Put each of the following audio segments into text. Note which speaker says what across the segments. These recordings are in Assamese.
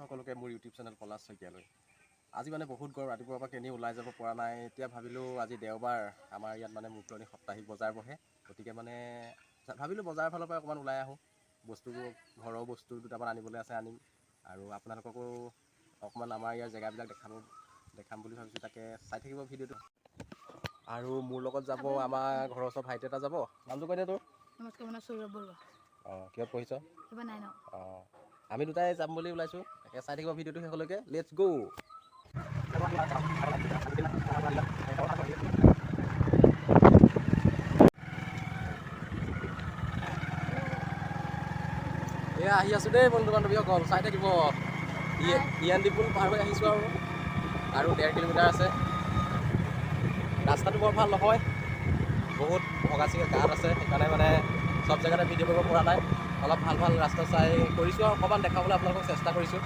Speaker 1: সকলোকে মোৰ ইউটিউব চেনেল পলাশ শইকীয়ালৈ। আজি মানে বহুত গৰম, ৰাতিপুৱাৰ পৰা কেনি ওলাই যাব পৰা নাই। এতিয়া ভাবিলোঁ আজি দেওবাৰ, আমাৰ ইয়াত মানে মুকলনি সাপ্তাহিক বজাৰ বহে, গতিকে মানে ভাবিলোঁ বজাৰৰ ফালৰ পৰা অকণমান ওলাই আহোঁ, বস্তুবোৰ ঘৰৰ বস্তু দুটামান আনিবলৈ আছে আনিম, আৰু আপোনালোককো অকণমান আমাৰ ইয়াৰ জেগাবিলাক দেখাম বুলি ভাবিছোঁ। তাকে চাই থাকিব ভিডিঅ'টো। আৰু মোৰ লগত যাব আমাৰ ঘৰৰ ওচৰৰ ভাইটি এটা যাব। নামটো কৈ দে তোৰ।
Speaker 2: নমস্কাৰ, মোৰ নাম সৌৰভ বৰুৱা।
Speaker 1: কিহত পঢ়িছ?
Speaker 2: এইবাৰ 9ত।
Speaker 1: আমি দুটাই যাম বুলি ওলাইছোঁ, তাকে চাই থাকিব ভিডিঅ'টো শেষলৈকে। লেটছ গো। এয়া আহি আছোঁ দেই বন্ধু বান্ধৱীসকল, চাই থাকিব। ইয়ান্দিপুল পাৰ হৈ আহিছোঁ আৰু 1.5 কিলোমিটাৰ আছে। ৰাস্তাটো বৰ ভাল নহয়, বহুত ভগাচিঙা গাঁত আছে, সেইকাৰণে মানে চব জেগাতে ভিডিঅ' কৰিব পৰা নাই। অলপ ভাল ভাল ৰাস্তা চাই কৰিছোঁ আৰু অকণমান দেখাবলৈ আপোনালোকক চেষ্টা কৰিছোঁ।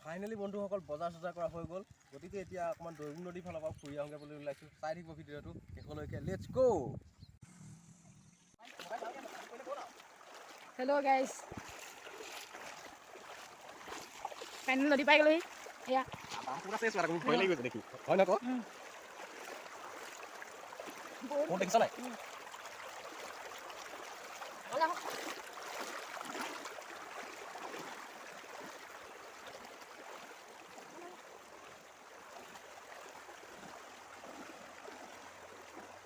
Speaker 1: ফাইনেলি বন্ধুসকল বজাৰ চজাৰ কৰা হৈ গ'ল, গতিকে এতিয়া অকণমান দৈগুং নদীৰ ফালৰ পৰা ফুৰি আহোঁগৈ বুলি ওলাইছোঁ। চাই থাকিব ভিডিঅ'টো শেষলৈকে। Let's go.
Speaker 2: Hello' guys, final নদী পাই গ'লোহি। এয়া
Speaker 1: ভয় লাগি গৈছে দেখি, হয় নক? দেখিছ নাই?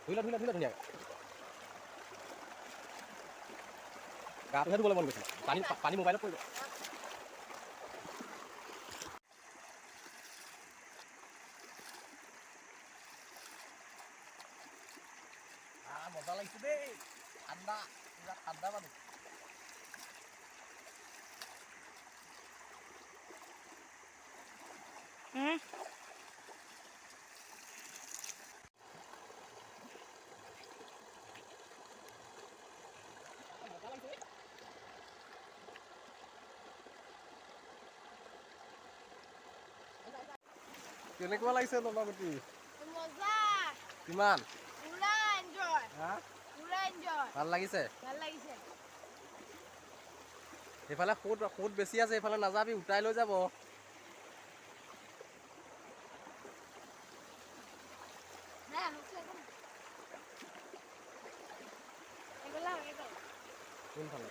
Speaker 1: ধুইলা ধুনীয়াকৈ। গাটোহে ধুবলৈ মন গৈছে, পানী মোবাইলত পৰিব। মজা লাগিছে দেই, ঠাণ্ডা, পুৰা ঠাণ্ডা পানী। কেনেকুৱা লাগিছে নলাগুটি?
Speaker 2: মজা।
Speaker 1: কিমান?
Speaker 2: পুৰা এনজয়। পুৰা এনজয়।
Speaker 1: ভাল লাগিছে?
Speaker 2: ভাল লাগিছে।
Speaker 1: এইফালে সোঁত বেছি আছে, এইফালে নাযাবি, উটাই লৈ যাব। কোনফালে?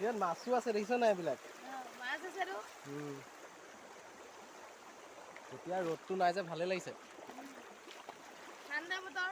Speaker 1: ইয়াত মাছো আছে, দেখিছ নাই এইবিলাক?
Speaker 2: মাছ আছে তো।
Speaker 1: এতিয়া ৰ'দটো নাই যে ভালে লাগিছে।
Speaker 2: ঠাণ্ডা বতৰ।